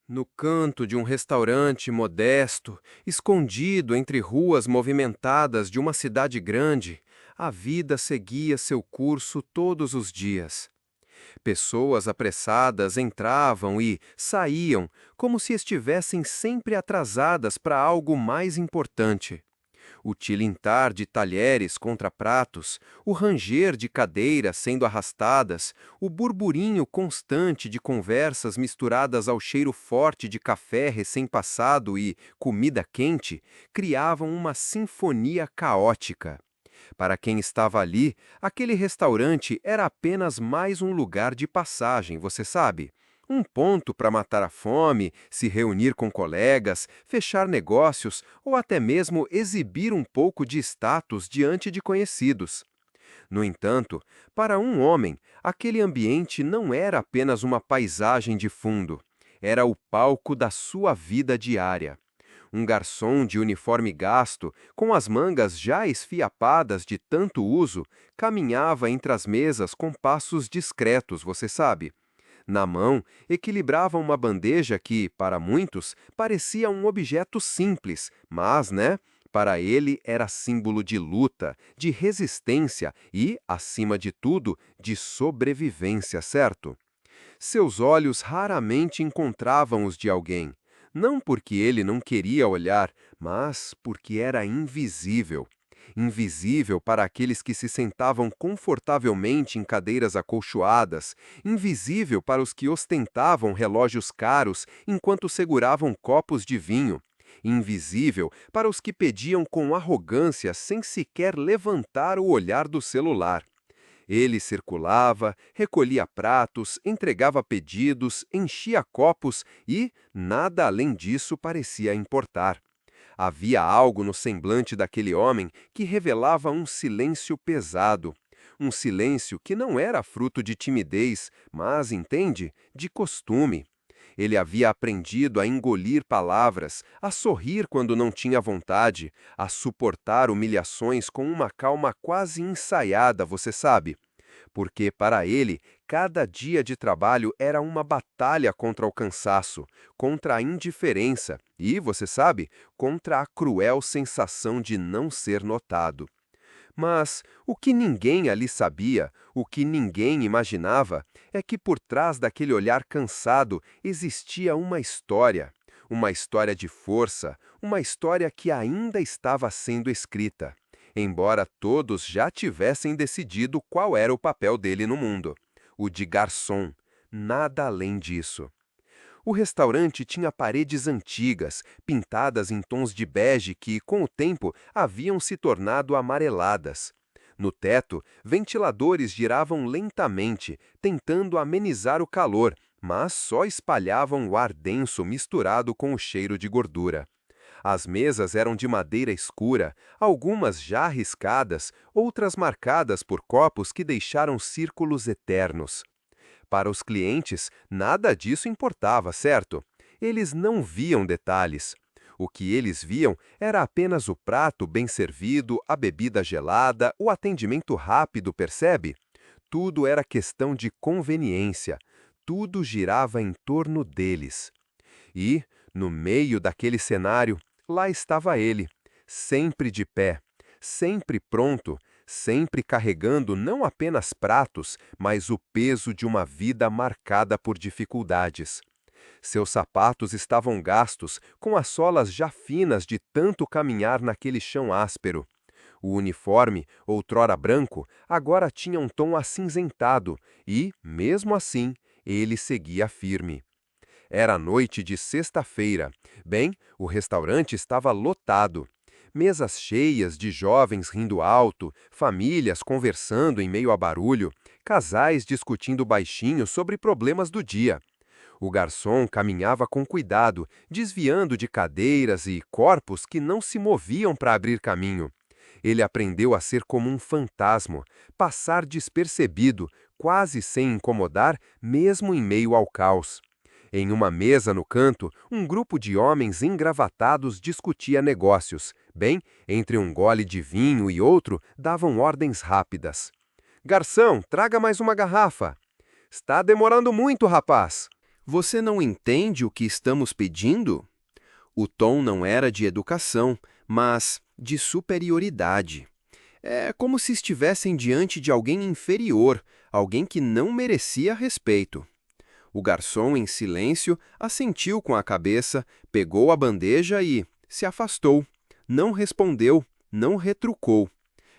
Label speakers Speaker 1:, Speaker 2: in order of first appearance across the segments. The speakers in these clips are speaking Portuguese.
Speaker 1: No canto de um restaurante modesto, escondido entre ruas movimentadas de uma cidade grande, a vida seguia seu curso todos os dias. Pessoas apressadas entravam e saíam, como se estivessem sempre atrasadas para algo mais importante. O tilintar de talheres contra pratos, o ranger de cadeiras sendo arrastadas, o burburinho constante de conversas misturadas ao cheiro forte de café recém-passado e comida quente, criavam uma sinfonia caótica. Para quem estava ali, aquele restaurante era apenas mais um lugar de passagem, você sabe? Um ponto para matar a fome, se reunir com colegas, fechar negócios ou até mesmo exibir um pouco de status diante de conhecidos. No entanto, para um homem, aquele ambiente não era apenas uma paisagem de fundo, era o palco da sua vida diária. Um garçom de uniforme gasto, com as mangas já esfiapadas de tanto uso, caminhava entre as mesas com passos discretos, você sabe. Na mão, equilibrava uma bandeja que, para muitos, parecia um objeto simples, mas, né? Para ele era símbolo de luta, de resistência e, acima de tudo, de sobrevivência, certo? Seus olhos raramente encontravam os de alguém, não porque ele não queria olhar, mas porque era invisível. Invisível para aqueles que se sentavam confortavelmente em cadeiras acolchoadas, invisível para os que ostentavam relógios caros enquanto seguravam copos de vinho, invisível para os que pediam com arrogância sem sequer levantar o olhar do celular. Ele circulava, recolhia pratos, entregava pedidos, enchia copos e nada além disso parecia importar. Havia algo no semblante daquele homem que revelava um silêncio pesado. Um silêncio que não era fruto de timidez, mas, entende, de costume. Ele havia aprendido a engolir palavras, a sorrir quando não tinha vontade, a suportar humilhações com uma calma quase ensaiada, você sabe? Porque, para ele, cada dia de trabalho era uma batalha contra o cansaço, contra a indiferença e, você sabe, contra a cruel sensação de não ser notado. Mas o que ninguém ali sabia, o que ninguém imaginava, é que por trás daquele olhar cansado existia uma história de força, uma história que ainda estava sendo escrita, embora todos já tivessem decidido qual era o papel dele no mundo, o de garçom, nada além disso. O restaurante tinha paredes antigas, pintadas em tons de bege que, com o tempo, haviam se tornado amareladas. No teto, ventiladores giravam lentamente, tentando amenizar o calor, mas só espalhavam o ar denso misturado com o cheiro de gordura. As mesas eram de madeira escura, algumas já riscadas, outras marcadas por copos que deixaram círculos eternos. Para os clientes, nada disso importava, certo? Eles não viam detalhes. O que eles viam era apenas o prato bem servido, a bebida gelada, o atendimento rápido, percebe? Tudo era questão de conveniência. Tudo girava em torno deles. E, no meio daquele cenário, lá estava ele, sempre de pé, sempre pronto, sempre carregando não apenas pratos, mas o peso de uma vida marcada por dificuldades. Seus sapatos estavam gastos, com as solas já finas de tanto caminhar naquele chão áspero. O uniforme, outrora branco, agora tinha um tom acinzentado e, mesmo assim, ele seguia firme. Era noite de sexta-feira. Bem, o restaurante estava lotado. Mesas cheias de jovens rindo alto, famílias conversando em meio a barulho, casais discutindo baixinho sobre problemas do dia. O garçom caminhava com cuidado, desviando de cadeiras e corpos que não se moviam para abrir caminho. Ele aprendeu a ser como um fantasma, passar despercebido, quase sem incomodar, mesmo em meio ao caos. Em uma mesa no canto, um grupo de homens engravatados discutia negócios. Bem, entre um gole de vinho e outro, davam ordens rápidas. Garçom, traga mais uma garrafa. Está demorando muito, rapaz. Você não entende o que estamos pedindo? O tom não era de educação, mas de superioridade. É como se estivessem diante de alguém inferior, alguém que não merecia respeito. O garçom, em silêncio, assentiu com a cabeça, pegou a bandeja e se afastou. Não respondeu, não retrucou.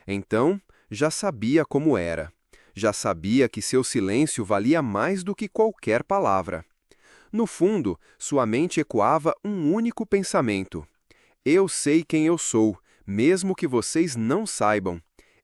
Speaker 1: Então, já sabia como era. Já sabia que seu silêncio valia mais do que qualquer palavra. No fundo, sua mente ecoava um único pensamento: eu sei quem eu sou, mesmo que vocês não saibam.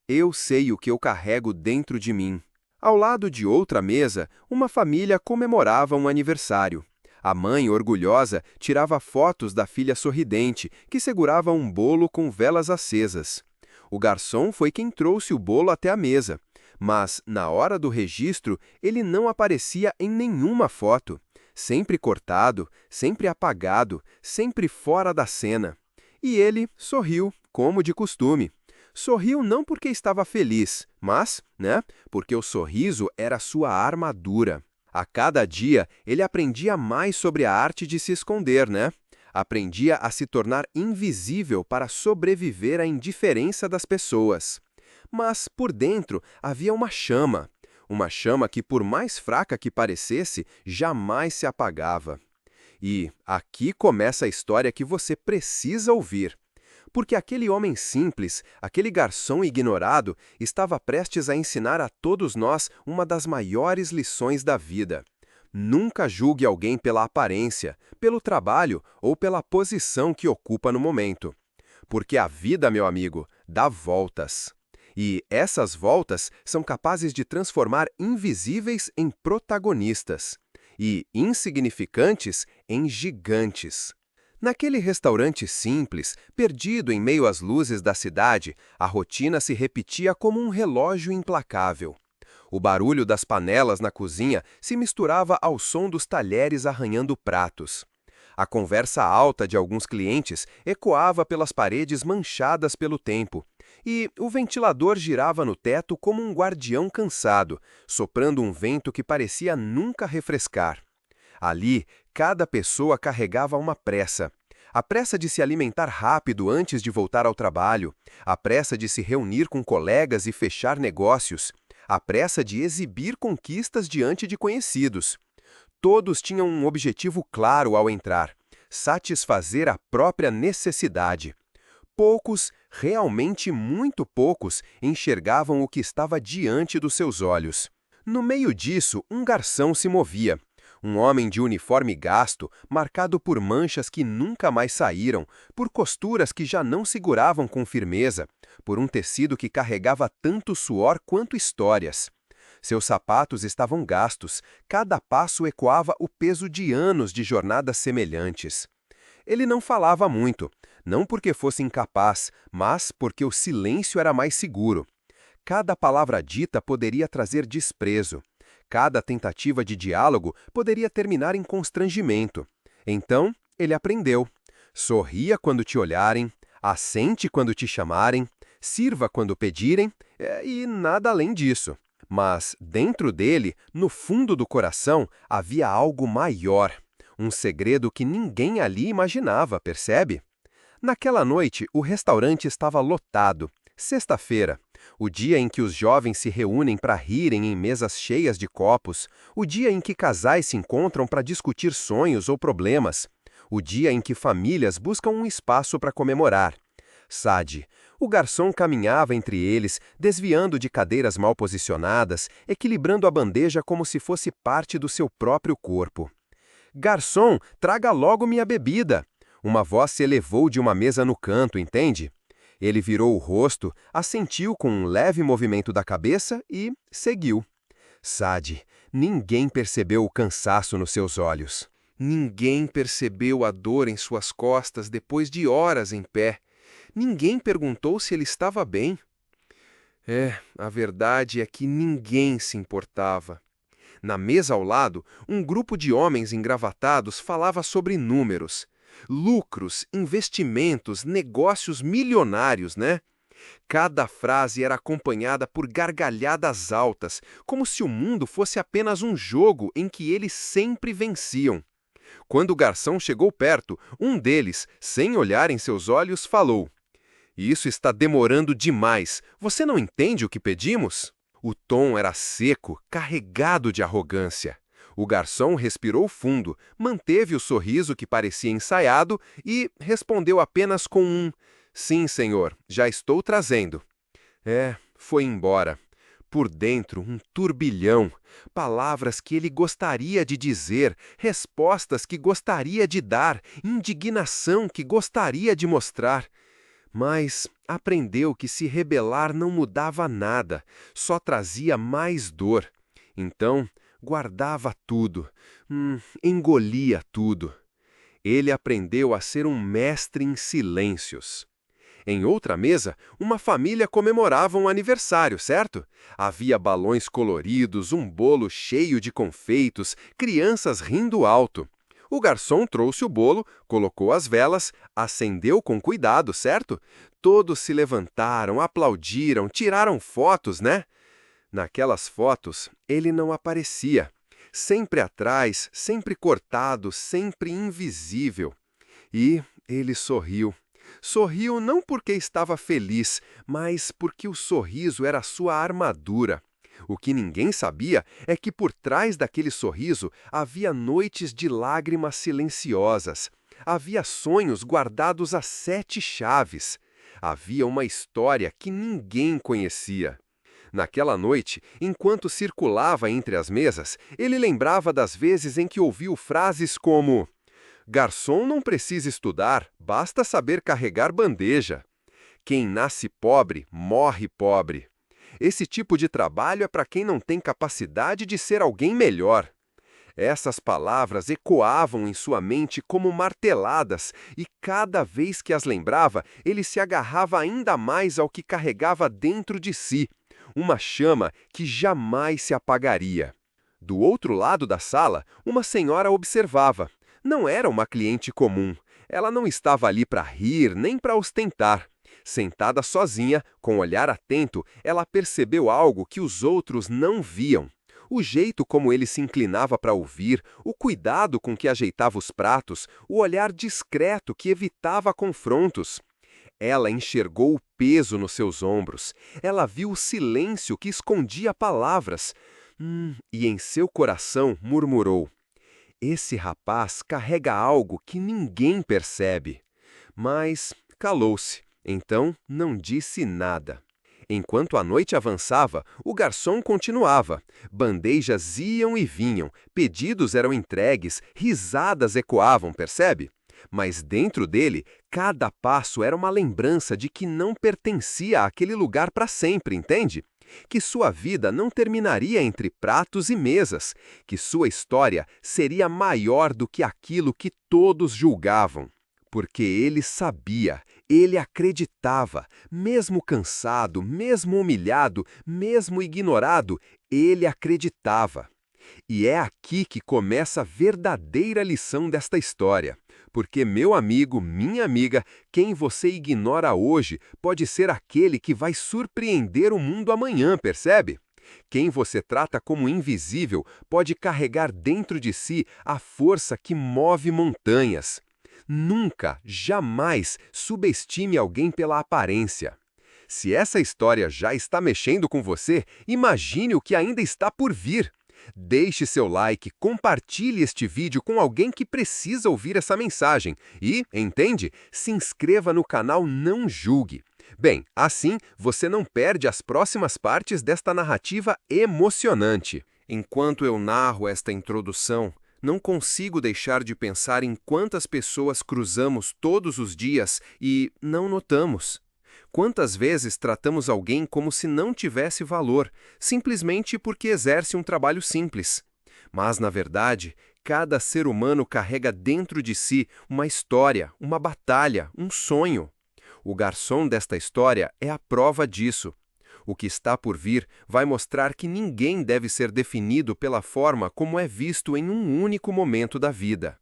Speaker 1: Eu sei o que eu carrego dentro de mim. Ao lado de outra mesa, uma família comemorava um aniversário. A mãe, orgulhosa, tirava fotos da filha sorridente, que segurava um bolo com velas acesas. O garçom foi quem trouxe o bolo até a mesa, mas, na hora do registro, ele não aparecia em nenhuma foto. Sempre cortado, sempre apagado, sempre fora da cena. E ele sorriu, como de costume. Sorriu não porque estava feliz, mas, porque o sorriso era sua armadura. A cada dia, ele aprendia mais sobre a arte de se esconder, Aprendia a se tornar invisível para sobreviver à indiferença das pessoas. Mas, por dentro, havia uma chama. Uma chama que, por mais fraca que parecesse, jamais se apagava. E aqui começa a história que você precisa ouvir. Porque aquele homem simples, aquele garçom ignorado, estava prestes a ensinar a todos nós uma das maiores lições da vida. Nunca julgue alguém pela aparência, pelo trabalho ou pela posição que ocupa no momento. Porque a vida, meu amigo, dá voltas. E essas voltas são capazes de transformar invisíveis em protagonistas e insignificantes em gigantes. Naquele restaurante simples, perdido em meio às luzes da cidade, a rotina se repetia como um relógio implacável. O barulho das panelas na cozinha se misturava ao som dos talheres arranhando pratos. A conversa alta de alguns clientes ecoava pelas paredes manchadas pelo tempo, e o ventilador girava no teto como um guardião cansado, soprando um vento que parecia nunca refrescar. Ali, cada pessoa carregava uma pressa. A pressa de se alimentar rápido antes de voltar ao trabalho, a pressa de se reunir com colegas e fechar negócios, a pressa de exibir conquistas diante de conhecidos. Todos tinham um objetivo claro ao entrar: satisfazer a própria necessidade. Poucos, realmente muito poucos, enxergavam o que estava diante dos seus olhos. No meio disso, um garçom se movia. Um homem de uniforme gasto, marcado por manchas que nunca mais saíram, por costuras que já não seguravam com firmeza, por um tecido que carregava tanto suor quanto histórias. Seus sapatos estavam gastos, cada passo ecoava o peso de anos de jornadas semelhantes. Ele não falava muito, não porque fosse incapaz, mas porque o silêncio era mais seguro. Cada palavra dita poderia trazer desprezo. Cada tentativa de diálogo poderia terminar em constrangimento. Então, ele aprendeu. Sorria quando te olharem, assente quando te chamarem, sirva quando pedirem, e nada além disso. Mas, dentro dele, no fundo do coração, havia algo maior. Um segredo que ninguém ali imaginava, percebe? Naquela noite, o restaurante estava lotado. Sexta-feira, o dia em que os jovens se reúnem para rirem em mesas cheias de copos, o dia em que casais se encontram para discutir sonhos ou problemas, o dia em que famílias buscam um espaço para comemorar. Sade, o garçom caminhava entre eles, desviando de cadeiras mal posicionadas, equilibrando a bandeja como se fosse parte do seu próprio corpo. Garçom, traga logo minha bebida! Uma voz se elevou de uma mesa no canto, entende? Ele virou o rosto, assentiu com um leve movimento da cabeça e seguiu. Sade, ninguém percebeu o cansaço nos seus olhos. Ninguém percebeu a dor em suas costas depois de horas em pé. Ninguém perguntou se ele estava bem. A verdade é que ninguém se importava. Na mesa ao lado, um grupo de homens engravatados falava sobre números. Lucros, investimentos, negócios milionários, Cada frase era acompanhada por gargalhadas altas, como se o mundo fosse apenas um jogo em que eles sempre venciam. Quando o garçom chegou perto, um deles, sem olhar em seus olhos, falou: "Isso está demorando demais. Você não entende o que pedimos?" O tom era seco, carregado de arrogância. O garçom respirou fundo, manteve o sorriso que parecia ensaiado e respondeu apenas com um: "Sim, senhor, já estou trazendo." Foi embora. Por dentro, um turbilhão. Palavras que ele gostaria de dizer, respostas que gostaria de dar, indignação que gostaria de mostrar. Mas aprendeu que se rebelar não mudava nada, só trazia mais dor. Então, guardava tudo, engolia tudo. Ele aprendeu a ser um mestre em silêncios. Em outra mesa, uma família comemorava um aniversário, certo? Havia balões coloridos, um bolo cheio de confeitos, crianças rindo alto. O garçom trouxe o bolo, colocou as velas, acendeu com cuidado, certo? Todos se levantaram, aplaudiram, tiraram fotos, né? Naquelas fotos, ele não aparecia. Sempre atrás, sempre cortado, sempre invisível. E ele sorriu. Sorriu não porque estava feliz, mas porque o sorriso era sua armadura. O que ninguém sabia é que por trás daquele sorriso havia noites de lágrimas silenciosas. Havia sonhos guardados a 7 chaves. Havia uma história que ninguém conhecia. Naquela noite, enquanto circulava entre as mesas, ele lembrava das vezes em que ouviu frases como: "Garçom não precisa estudar, basta saber carregar bandeja. Quem nasce pobre, morre pobre. Esse tipo de trabalho é para quem não tem capacidade de ser alguém melhor." Essas palavras ecoavam em sua mente como marteladas, e cada vez que as lembrava, ele se agarrava ainda mais ao que carregava dentro de si, uma chama que jamais se apagaria. Do outro lado da sala, uma senhora observava. Não era uma cliente comum. Ela não estava ali para rir nem para ostentar. Sentada sozinha, com olhar atento, ela percebeu algo que os outros não viam. O jeito como ele se inclinava para ouvir, o cuidado com que ajeitava os pratos, o olhar discreto que evitava confrontos. Ela enxergou o peso nos seus ombros. Ela viu o silêncio que escondia palavras. E em seu coração murmurou: "Esse rapaz carrega algo que ninguém percebe." Mas calou-se, então não disse nada. Enquanto a noite avançava, o garçom continuava. Bandejas iam e vinham, pedidos eram entregues, risadas ecoavam, percebe? Mas dentro dele, cada passo era uma lembrança de que não pertencia àquele lugar para sempre, entende? Que sua vida não terminaria entre pratos e mesas, que sua história seria maior do que aquilo que todos julgavam. Porque ele sabia, ele acreditava, mesmo cansado, mesmo humilhado, mesmo ignorado, ele acreditava. E é aqui que começa a verdadeira lição desta história. Porque, meu amigo, minha amiga, quem você ignora hoje pode ser aquele que vai surpreender o mundo amanhã, percebe? Quem você trata como invisível pode carregar dentro de si a força que move montanhas. Nunca, jamais subestime alguém pela aparência. Se essa história já está mexendo com você, imagine o que ainda está por vir. Deixe seu like, compartilhe este vídeo com alguém que precisa ouvir essa mensagem e, entende? Se inscreva no canal Não Julgue. Bem, assim você não perde as próximas partes desta narrativa emocionante. Enquanto eu narro esta introdução, não consigo deixar de pensar em quantas pessoas cruzamos todos os dias e não notamos. Quantas vezes tratamos alguém como se não tivesse valor, simplesmente porque exerce um trabalho simples. Mas, na verdade, cada ser humano carrega dentro de si uma história, uma batalha, um sonho. O garçom desta história é a prova disso. O que está por vir vai mostrar que ninguém deve ser definido pela forma como é visto em um único momento da vida.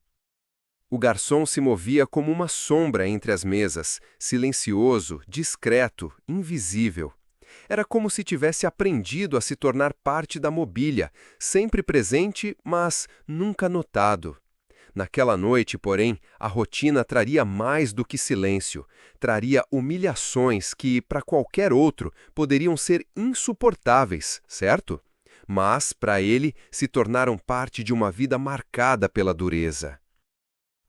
Speaker 1: O garçom se movia como uma sombra entre as mesas, silencioso, discreto, invisível. Era como se tivesse aprendido a se tornar parte da mobília, sempre presente, mas nunca notado. Naquela noite, porém, a rotina traria mais do que silêncio, traria humilhações que, para qualquer outro, poderiam ser insuportáveis, certo? Mas, para ele, se tornaram parte de uma vida marcada pela dureza.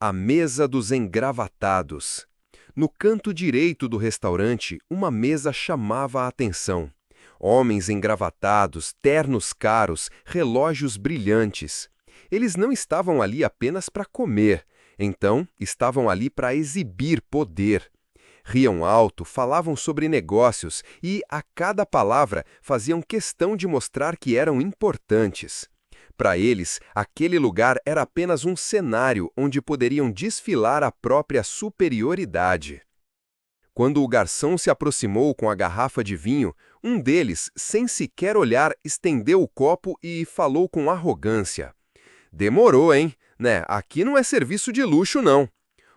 Speaker 1: A mesa dos engravatados. No canto direito do restaurante, uma mesa chamava a atenção. Homens engravatados, ternos caros, relógios brilhantes. Eles não estavam ali apenas para comer, então estavam ali para exibir poder. Riam alto, falavam sobre negócios e, a cada palavra, faziam questão de mostrar que eram importantes. Para eles, aquele lugar era apenas um cenário onde poderiam desfilar a própria superioridade. Quando o garçom se aproximou com a garrafa de vinho, um deles, sem sequer olhar, estendeu o copo e falou com arrogância. Demorou, hein? Né? Aqui não é serviço de luxo, não.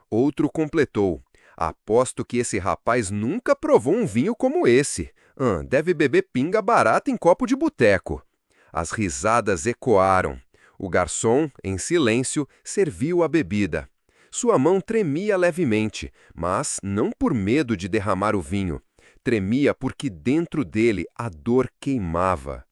Speaker 1: Outro completou. Aposto que esse rapaz nunca provou um vinho como esse. Deve beber pinga barata em copo de boteco. As risadas ecoaram. O garçom, em silêncio, serviu a bebida. Sua mão tremia levemente, mas não por medo de derramar o vinho. Tremia porque dentro dele a dor queimava.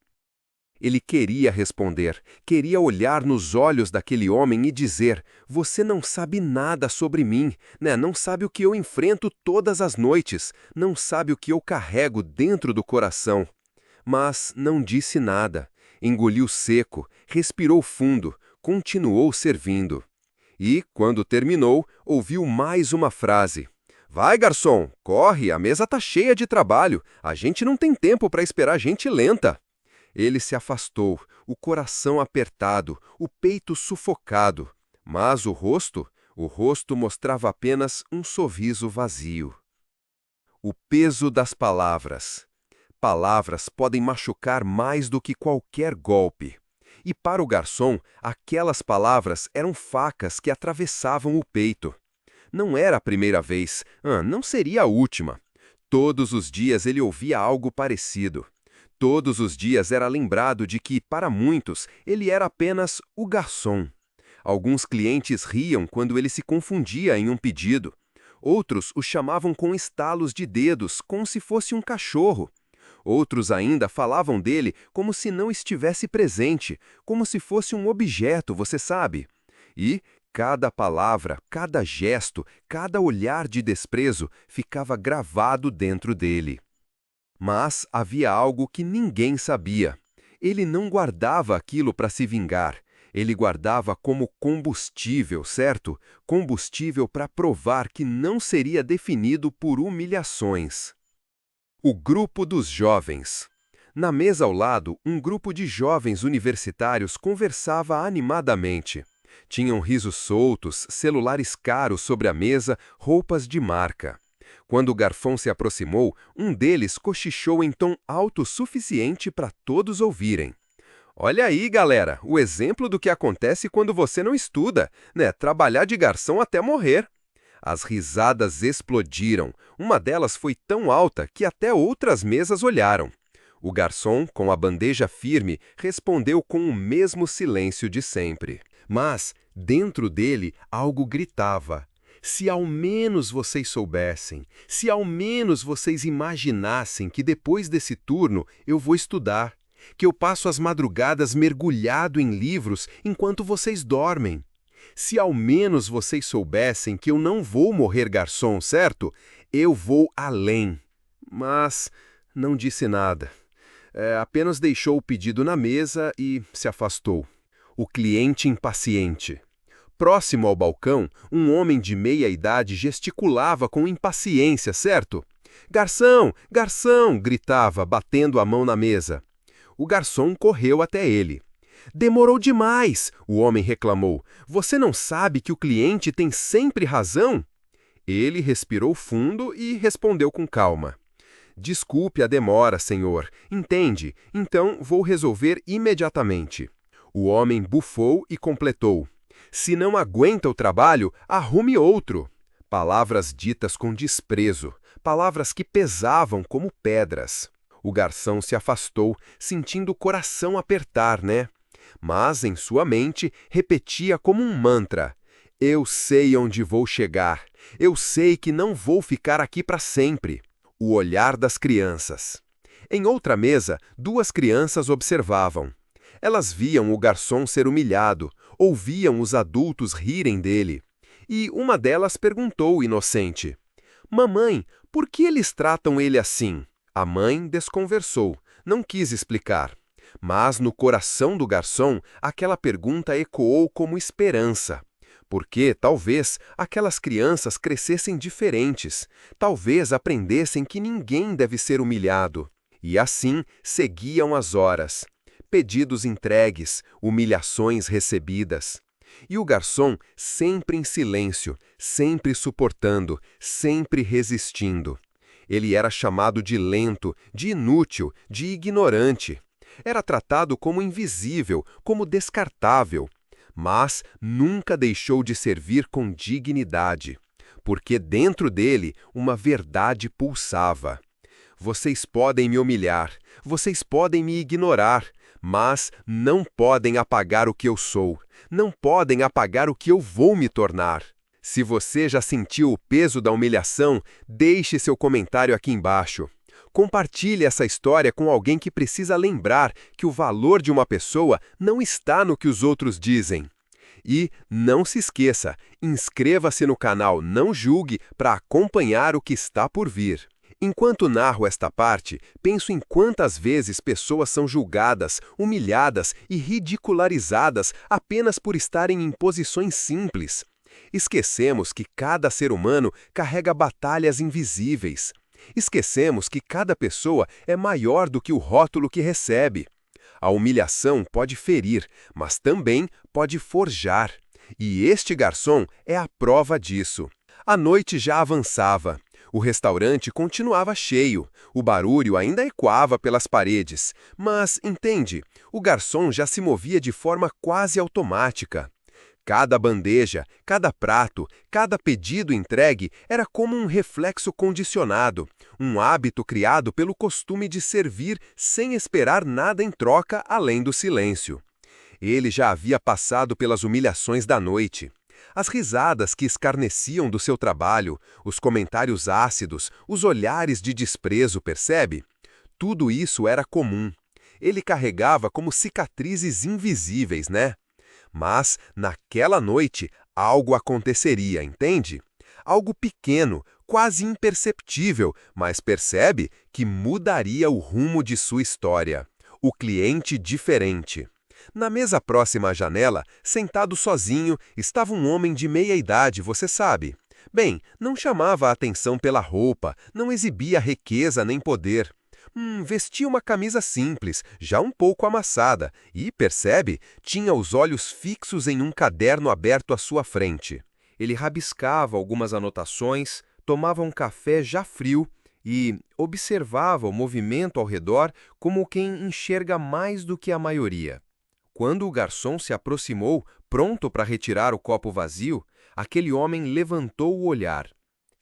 Speaker 1: Ele queria responder, queria olhar nos olhos daquele homem e dizer: você não sabe nada sobre mim, né? Não sabe o que eu enfrento todas as noites, não sabe o que eu carrego dentro do coração. Mas não disse nada. Engoliu seco, respirou fundo, continuou servindo. E, quando terminou, ouviu mais uma frase. Vai, garçom, corre, a mesa tá cheia de trabalho, a gente não tem tempo para esperar gente lenta. Ele se afastou, o coração apertado, o peito sufocado. Mas o rosto mostrava apenas um sorriso vazio. O peso das palavras. Palavras podem machucar mais do que qualquer golpe. E para o garçom, aquelas palavras eram facas que atravessavam o peito. Não era a primeira vez, não seria a última. Todos os dias ele ouvia algo parecido. Todos os dias era lembrado de que, para muitos, ele era apenas o garçom. Alguns clientes riam quando ele se confundia em um pedido. Outros o chamavam com estalos de dedos, como se fosse um cachorro. Outros ainda falavam dele como se não estivesse presente, como se fosse um objeto, você sabe. E cada palavra, cada gesto, cada olhar de desprezo ficava gravado dentro dele. Mas havia algo que ninguém sabia. Ele não guardava aquilo para se vingar. Ele guardava como combustível, certo? Combustível para provar que não seria definido por humilhações. O grupo dos jovens. Na mesa ao lado, um grupo de jovens universitários conversava animadamente. Tinham risos soltos, celulares caros sobre a mesa, roupas de marca. Quando o garçom se aproximou, um deles cochichou em tom alto suficiente para todos ouvirem. Olha aí, galera, o exemplo do que acontece quando você não estuda, né? Trabalhar de garçom até morrer. As risadas explodiram. Uma delas foi tão alta que até outras mesas olharam. O garçom, com a bandeja firme, respondeu com o mesmo silêncio de sempre. Mas, dentro dele, algo gritava. Se ao menos vocês soubessem, se ao menos vocês imaginassem que depois desse turno eu vou estudar, que eu passo as madrugadas mergulhado em livros enquanto vocês dormem. Se ao menos vocês soubessem que eu não vou morrer garçom, certo? Eu vou além. Mas não disse nada. Apenas deixou o pedido na mesa e se afastou. O cliente impaciente. Próximo ao balcão, um homem de meia idade gesticulava com impaciência, certo? Garçom! Garçom! Gritava, batendo a mão na mesa. O garçom correu até ele. Demorou demais, o homem reclamou. Você não sabe que o cliente tem sempre razão? Ele respirou fundo e respondeu com calma. Desculpe a demora, senhor. Entende? Então vou resolver imediatamente. O homem bufou e completou. Se não aguenta o trabalho, arrume outro. Palavras ditas com desprezo, palavras que pesavam como pedras. O garçom se afastou, sentindo o coração apertar, né? Mas em sua mente repetia como um mantra: eu sei onde vou chegar. Eu sei que não vou ficar aqui para sempre. O olhar das crianças. Em outra mesa, duas crianças observavam. Elas viam o garçom ser humilhado, ouviam os adultos rirem dele. E uma delas perguntou, inocente: mamãe, por que eles tratam ele assim? A mãe desconversou, não quis explicar. Mas no coração do garçom, aquela pergunta ecoou como esperança. Porque, talvez, aquelas crianças crescessem diferentes. Talvez aprendessem que ninguém deve ser humilhado. E assim seguiam as horas. Pedidos entregues, humilhações recebidas. E o garçom sempre em silêncio, sempre suportando, sempre resistindo. Ele era chamado de lento, de inútil, de ignorante. Era tratado como invisível, como descartável. Mas nunca deixou de servir com dignidade, porque dentro dele uma verdade pulsava. Vocês podem me humilhar, vocês podem me ignorar, mas não podem apagar o que eu sou, não podem apagar o que eu vou me tornar. Se você já sentiu o peso da humilhação, deixe seu comentário aqui embaixo. Compartilhe essa história com alguém que precisa lembrar que o valor de uma pessoa não está no que os outros dizem. E não se esqueça, inscreva-se no canal Não Julgue para acompanhar o que está por vir. Enquanto narro esta parte, penso em quantas vezes pessoas são julgadas, humilhadas e ridicularizadas apenas por estarem em posições simples. Esquecemos que cada ser humano carrega batalhas invisíveis. Esquecemos que cada pessoa é maior do que o rótulo que recebe. A humilhação pode ferir, mas também pode forjar. E este garçom é a prova disso. A noite já avançava. O restaurante continuava cheio. O barulho ainda ecoava pelas paredes. Mas, entende, o garçom já se movia de forma quase automática. Cada bandeja, cada prato, cada pedido entregue era como um reflexo condicionado, um hábito criado pelo costume de servir sem esperar nada em troca além do silêncio. Ele já havia passado pelas humilhações da noite. As risadas que escarneciam do seu trabalho, os comentários ácidos, os olhares de desprezo, percebe? Tudo isso era comum. Ele carregava como cicatrizes invisíveis, né? Mas, naquela noite, algo aconteceria, entende? Algo pequeno, quase imperceptível, mas percebe que mudaria o rumo de sua história. O cliente diferente. Na mesa próxima à janela, sentado sozinho, estava um homem de meia idade, você sabe. Bem, não chamava a atenção pela roupa, não exibia riqueza nem poder. Vestia uma camisa simples, já um pouco amassada, e, percebe, tinha os olhos fixos em um caderno aberto à sua frente. Ele rabiscava algumas anotações, tomava um café já frio e observava o movimento ao redor como quem enxerga mais do que a maioria. Quando o garçom se aproximou, pronto para retirar o copo vazio, aquele homem levantou o olhar.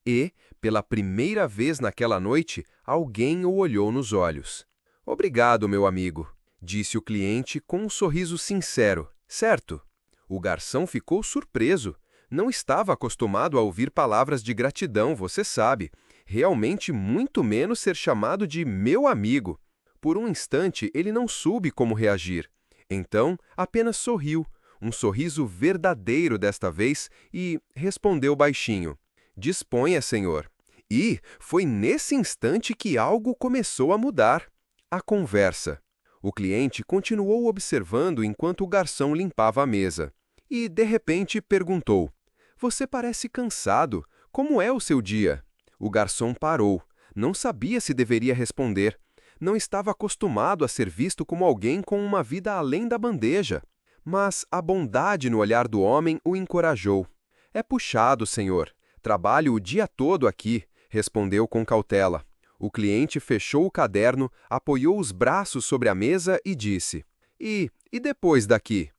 Speaker 1: E, pela primeira vez naquela noite, alguém o olhou nos olhos. Obrigado, meu amigo, disse o cliente com um sorriso sincero, certo? O garçom ficou surpreso. Não estava acostumado a ouvir palavras de gratidão, você sabe. Realmente muito menos ser chamado de meu amigo. Por um instante, ele não soube como reagir. Então, apenas sorriu, um sorriso verdadeiro desta vez, e respondeu baixinho. Disponha, senhor. E foi nesse instante que algo começou a mudar. A conversa. O cliente continuou observando enquanto o garçom limpava a mesa. E, de repente, perguntou: Você parece cansado. Como é o seu dia? O garçom parou. Não sabia se deveria responder. Não estava acostumado a ser visto como alguém com uma vida além da bandeja. Mas a bondade no olhar do homem o encorajou. É puxado, senhor. Trabalho o dia todo aqui, respondeu com cautela. O cliente fechou o caderno, apoiou os braços sobre a mesa e disse: E depois daqui?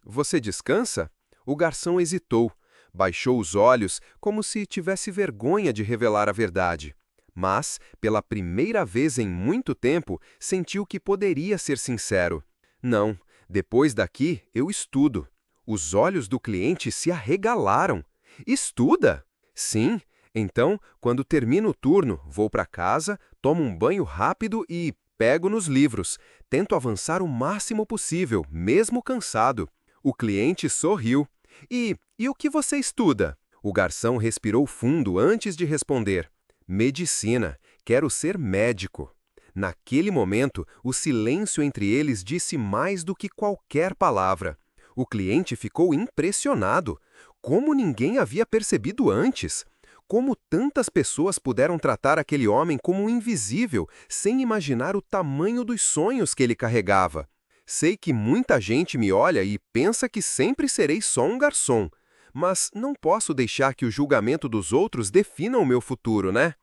Speaker 1: Você descansa? O garçom hesitou, baixou os olhos como se tivesse vergonha de revelar a verdade. Mas, pela primeira vez em muito tempo, sentiu que poderia ser sincero. Não, depois daqui eu estudo. Os olhos do cliente se arregalaram. Estuda? Sim. Então, quando termino o turno, vou para casa, tomo um banho rápido e pego nos livros. Tento avançar o máximo possível, mesmo cansado. O cliente sorriu. E o que você estuda? O garçom respirou fundo antes de responder. Medicina. Quero ser médico. Naquele momento, o silêncio entre eles disse mais do que qualquer palavra. O cliente ficou impressionado. Como ninguém havia percebido antes? Como tantas pessoas puderam tratar aquele homem como um invisível, sem imaginar o tamanho dos sonhos que ele carregava? Sei que muita gente me olha e pensa que sempre serei só um garçom. Mas não posso deixar que o julgamento dos outros defina o meu futuro, né?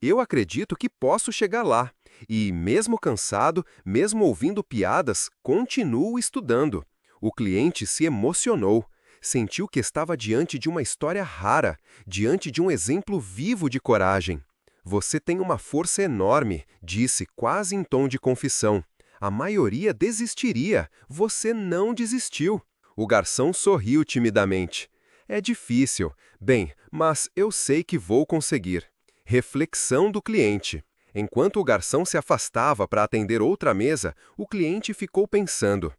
Speaker 1: Eu acredito que posso chegar lá. E, mesmo cansado, mesmo ouvindo piadas, continuo estudando. O cliente se emocionou. Sentiu que estava diante de uma história rara, diante de um exemplo vivo de coragem. Você tem uma força enorme, disse quase em tom de confissão. A maioria desistiria, você não desistiu. O garçom sorriu timidamente. É difícil. Bem, mas eu sei que vou conseguir. Reflexão do cliente. Enquanto o garçom se afastava para atender outra mesa, o cliente ficou pensando.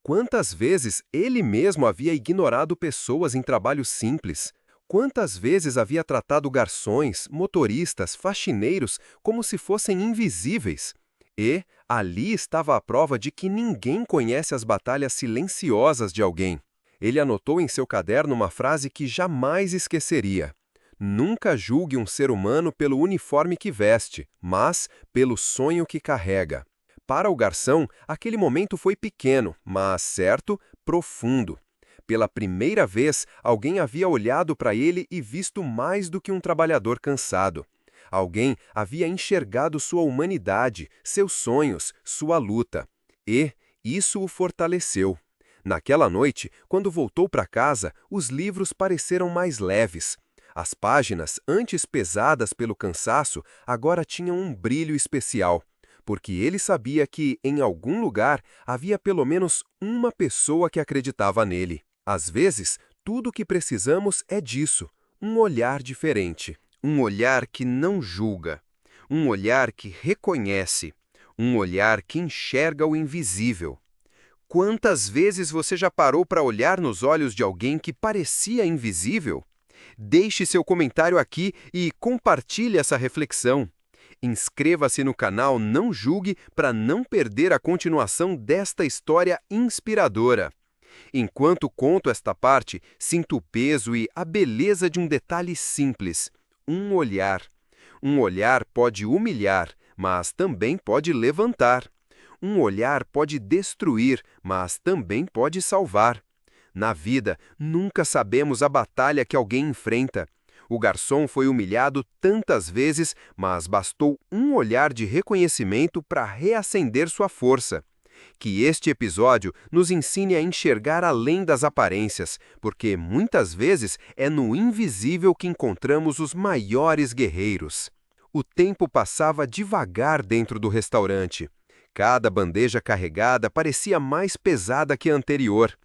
Speaker 1: Quantas vezes ele mesmo havia ignorado pessoas em trabalhos simples? Quantas vezes havia tratado garçons, motoristas, faxineiros como se fossem invisíveis? E ali estava a prova de que ninguém conhece as batalhas silenciosas de alguém. Ele anotou em seu caderno uma frase que jamais esqueceria. Nunca julgue um ser humano pelo uniforme que veste, mas pelo sonho que carrega. Para o garçom, aquele momento foi pequeno, mas certo, profundo. Pela primeira vez, alguém havia olhado para ele e visto mais do que um trabalhador cansado. Alguém havia enxergado sua humanidade, seus sonhos, sua luta. E isso o fortaleceu. Naquela noite, quando voltou para casa, os livros pareceram mais leves. As páginas, antes pesadas pelo cansaço, agora tinham um brilho especial. Porque ele sabia que, em algum lugar, havia pelo menos uma pessoa que acreditava nele. Às vezes, tudo o que precisamos é disso, um olhar diferente. Um olhar que não julga. Um olhar que reconhece. Um olhar que enxerga o invisível. Quantas vezes você já parou para olhar nos olhos de alguém que parecia invisível? Deixe seu comentário aqui e compartilhe essa reflexão. Inscreva-se no canal Não Julgue para não perder a continuação desta história inspiradora. Enquanto conto esta parte, sinto o peso e a beleza de um detalhe simples: um olhar. Um olhar pode humilhar, mas também pode levantar. Um olhar pode destruir, mas também pode salvar. Na vida, nunca sabemos a batalha que alguém enfrenta. O garçom foi humilhado tantas vezes, mas bastou um olhar de reconhecimento para reacender sua força. Que este episódio nos ensine a enxergar além das aparências, porque muitas vezes é no invisível que encontramos os maiores guerreiros. O tempo passava devagar dentro do restaurante. Cada bandeja carregada parecia mais pesada que a anterior.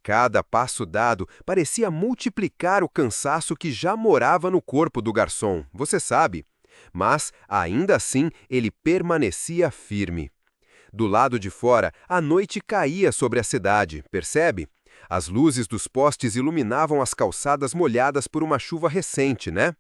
Speaker 1: Cada passo dado parecia multiplicar o cansaço que já morava no corpo do garçom, você sabe. Mas, ainda assim, ele permanecia firme. Do lado de fora, a noite caía sobre a cidade, percebe? As luzes dos postes iluminavam as calçadas molhadas por uma chuva recente, né?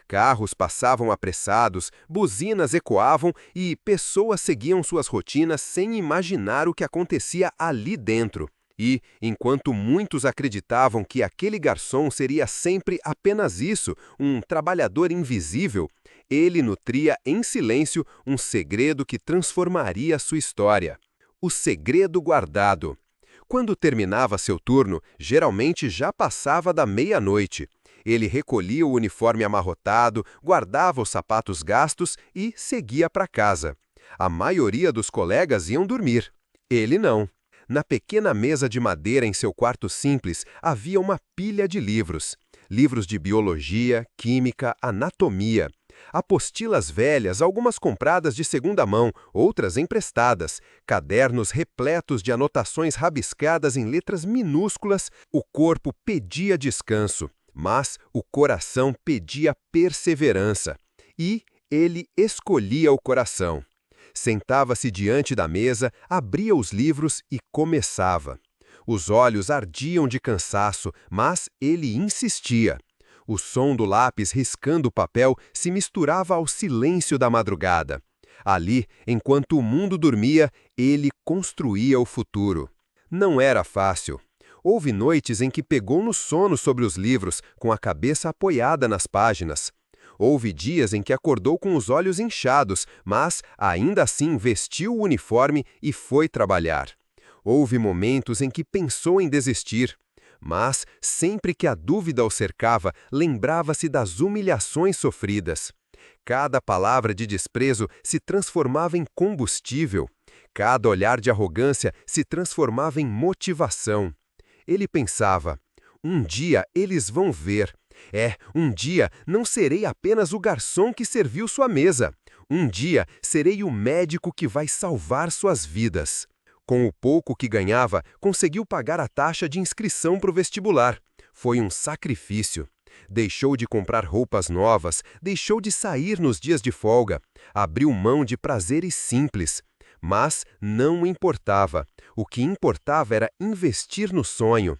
Speaker 1: Carros passavam apressados, buzinas ecoavam e pessoas seguiam suas rotinas sem imaginar o que acontecia ali dentro. E, enquanto muitos acreditavam que aquele garçom seria sempre apenas isso, um trabalhador invisível, ele nutria em silêncio um segredo que transformaria sua história. O segredo guardado. Quando terminava seu turno, geralmente já passava da meia-noite. Ele recolhia o uniforme amarrotado, guardava os sapatos gastos e seguia para casa. A maioria dos colegas iam dormir. Ele não. Na pequena mesa de madeira em seu quarto simples havia uma pilha de livros. Livros de biologia, química, anatomia. Apostilas velhas, algumas compradas de segunda mão, outras emprestadas. Cadernos repletos de anotações rabiscadas em letras minúsculas. O corpo pedia descanso, mas o coração pedia perseverança. E ele escolhia o coração. Sentava-se diante da mesa, abria os livros e começava. Os olhos ardiam de cansaço, mas ele insistia. O som do lápis riscando o papel se misturava ao silêncio da madrugada. Ali, enquanto o mundo dormia, ele construía o futuro. Não era fácil. Houve noites em que pegou no sono sobre os livros, com a cabeça apoiada nas páginas. Houve dias em que acordou com os olhos inchados, mas, ainda assim, vestiu o uniforme e foi trabalhar. Houve momentos em que pensou em desistir. Mas, sempre que a dúvida o cercava, lembrava-se das humilhações sofridas. Cada palavra de desprezo se transformava em combustível. Cada olhar de arrogância se transformava em motivação. Ele pensava, um dia eles vão ver. Um dia não serei apenas o garçom que serviu sua mesa. Um dia serei o médico que vai salvar suas vidas. Com o pouco que ganhava, conseguiu pagar a taxa de inscrição para o vestibular. Foi um sacrifício. Deixou de comprar roupas novas, deixou de sair nos dias de folga, abriu mão de prazeres simples. Mas não importava. O que importava era investir no sonho.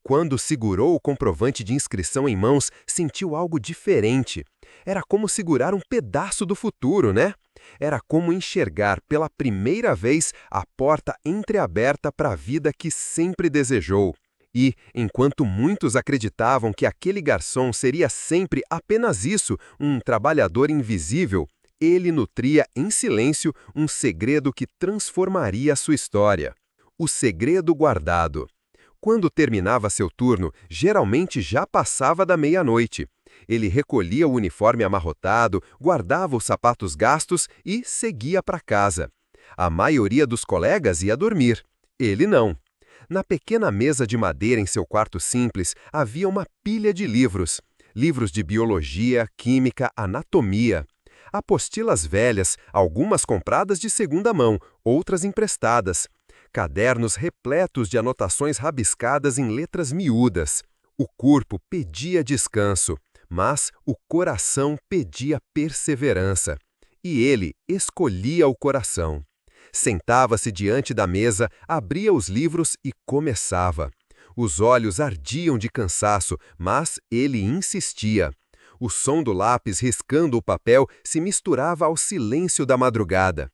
Speaker 1: Quando segurou o comprovante de inscrição em mãos, sentiu algo diferente. Era como segurar um pedaço do futuro, né? Era como enxergar pela primeira vez a porta entreaberta para a vida que sempre desejou. E, enquanto muitos acreditavam que aquele garçom seria sempre apenas isso, um trabalhador invisível, ele nutria em silêncio um segredo que transformaria sua história. O segredo guardado. Quando terminava seu turno, geralmente já passava da meia-noite. Ele recolhia o uniforme amarrotado, guardava os sapatos gastos e seguia para casa. A maioria dos colegas ia dormir. Ele não. Na pequena mesa de madeira em seu quarto simples, havia uma pilha de livros. Livros de biologia, química, anatomia. Apostilas velhas, algumas compradas de segunda mão, outras emprestadas. Cadernos repletos de anotações rabiscadas em letras miúdas. O corpo pedia descanso, mas o coração pedia perseverança. E ele escolhia o coração. Sentava-se diante da mesa, abria os livros e começava. Os olhos ardiam de cansaço, mas ele insistia. O som do lápis riscando o papel se misturava ao silêncio da madrugada.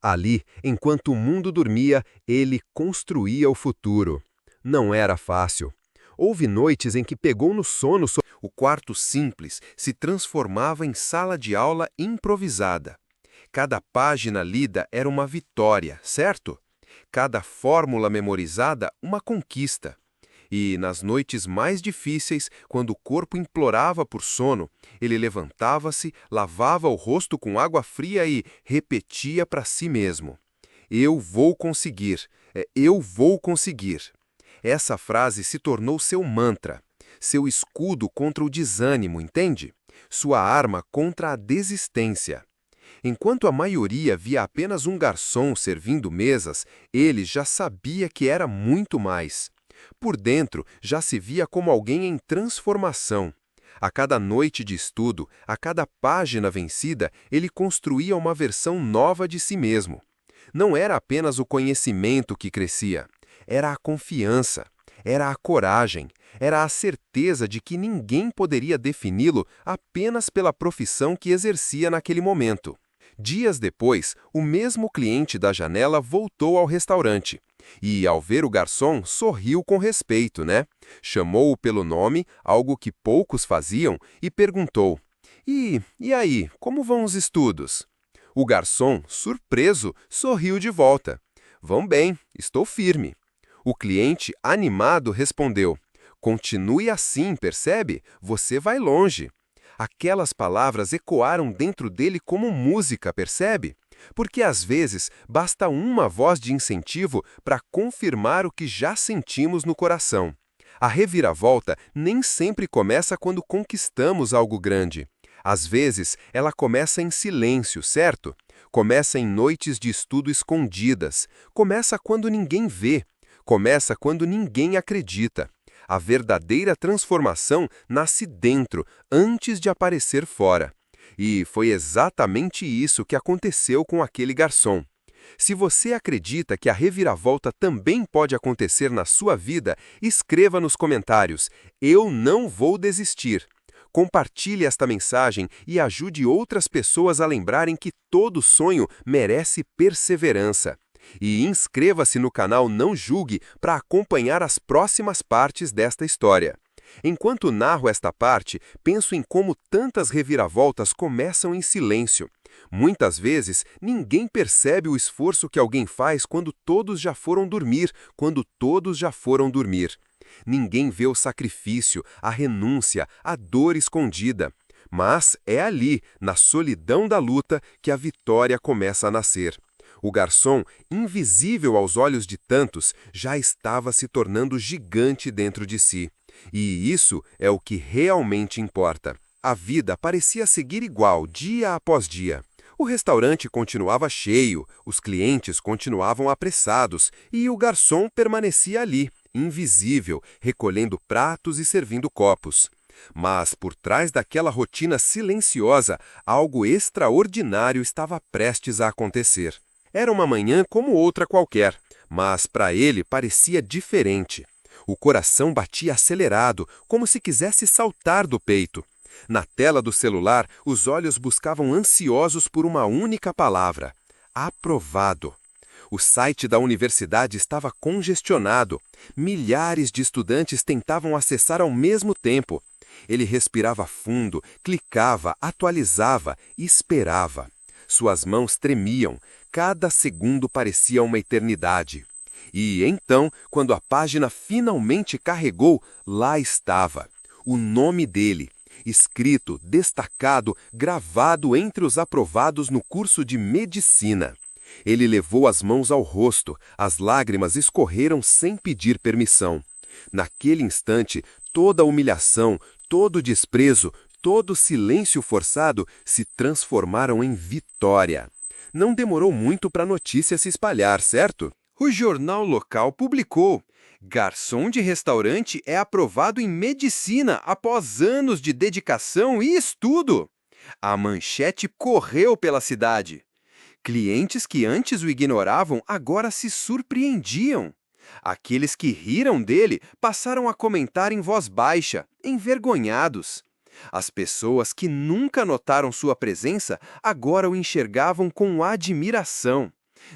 Speaker 1: Ali, enquanto o mundo dormia, ele construía o futuro. Não era fácil. Houve noites em que pegou no sono. O quarto simples se transformava em sala de aula improvisada. Cada página lida era uma vitória, certo? Cada fórmula memorizada, uma conquista. E, nas noites mais difíceis, quando o corpo implorava por sono, ele levantava-se, lavava o rosto com água fria e repetia para si mesmo: "Eu vou conseguir, eu vou conseguir." Essa frase se tornou seu mantra, seu escudo contra o desânimo, entende? Sua arma contra a desistência. Enquanto a maioria via apenas um garçom servindo mesas, ele já sabia que era muito mais. Por dentro, já se via como alguém em transformação. A cada noite de estudo, a cada página vencida, ele construía uma versão nova de si mesmo. Não era apenas o conhecimento que crescia, era a confiança, era a coragem, era a certeza de que ninguém poderia defini-lo apenas pela profissão que exercia naquele momento. Dias depois, o mesmo cliente da janela voltou ao restaurante. E, ao ver o garçom, sorriu com respeito, né? Chamou-o pelo nome, algo que poucos faziam, e perguntou: E aí, como vão os estudos? O garçom, surpreso, sorriu de volta. Vão bem, estou firme. O cliente, animado, respondeu: Continue assim, percebe? Você vai longe. Aquelas palavras ecoaram dentro dele como música, percebe? Porque às vezes basta uma voz de incentivo para confirmar o que já sentimos no coração. A reviravolta nem sempre começa quando conquistamos algo grande. Às vezes, ela começa em silêncio, certo? Começa em noites de estudo escondidas. Começa quando ninguém vê. Começa quando ninguém acredita. A verdadeira transformação nasce dentro, antes de aparecer fora. E foi exatamente isso que aconteceu com aquele garçom. Se você acredita que a reviravolta também pode acontecer na sua vida, escreva nos comentários: "Eu não vou desistir". Compartilhe esta mensagem e ajude outras pessoas a lembrarem que todo sonho merece perseverança. E inscreva-se no canal Não Julgue para acompanhar as próximas partes desta história. Enquanto narro esta parte, penso em como tantas reviravoltas começam em silêncio. Muitas vezes, ninguém percebe o esforço que alguém faz quando todos já foram dormir, Ninguém vê o sacrifício, a renúncia, a dor escondida. Mas é ali, na solidão da luta, que a vitória começa a nascer. O garçom, invisível aos olhos de tantos, já estava se tornando gigante dentro de si. E isso é o que realmente importa. A vida parecia seguir igual, dia após dia. O restaurante continuava cheio, os clientes continuavam apressados e o garçom permanecia ali, invisível, recolhendo pratos e servindo copos. Mas, por trás daquela rotina silenciosa, algo extraordinário estava prestes a acontecer. Era uma manhã como outra qualquer, mas para ele parecia diferente. O coração batia acelerado, como se quisesse saltar do peito. Na tela do celular, os olhos buscavam ansiosos por uma única palavra: aprovado. O site da universidade estava congestionado. Milhares de estudantes tentavam acessar ao mesmo tempo. Ele respirava fundo, clicava, atualizava e esperava. Suas mãos tremiam. Cada segundo parecia uma eternidade. E então, quando a página finalmente carregou, lá estava. O nome dele, escrito, destacado, gravado entre os aprovados no curso de medicina. Ele levou as mãos ao rosto, as lágrimas escorreram sem pedir permissão. Naquele instante, toda a humilhação, todo o desprezo, todo o silêncio forçado se transformaram em vitória. Não demorou muito para a notícia se espalhar, certo? O jornal local publicou: garçom de restaurante é aprovado em medicina após anos de dedicação e estudo. A manchete correu pela cidade. Clientes que antes o ignoravam agora se surpreendiam. Aqueles que riram dele passaram a comentar em voz baixa, envergonhados. As pessoas que nunca notaram sua presença agora o enxergavam com admiração.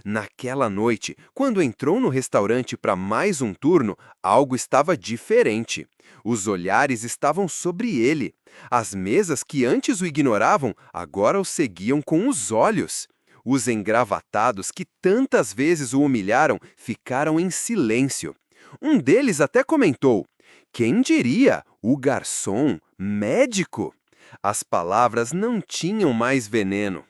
Speaker 1: Naquela noite, quando entrou no restaurante para mais um turno, algo estava diferente. Os olhares estavam sobre ele. As mesas que antes o ignoravam agora o seguiam com os olhos. Os engravatados que tantas vezes o humilharam ficaram em silêncio. Um deles até comentou: "Quem diria? O garçom, médico?" As palavras não tinham mais veneno.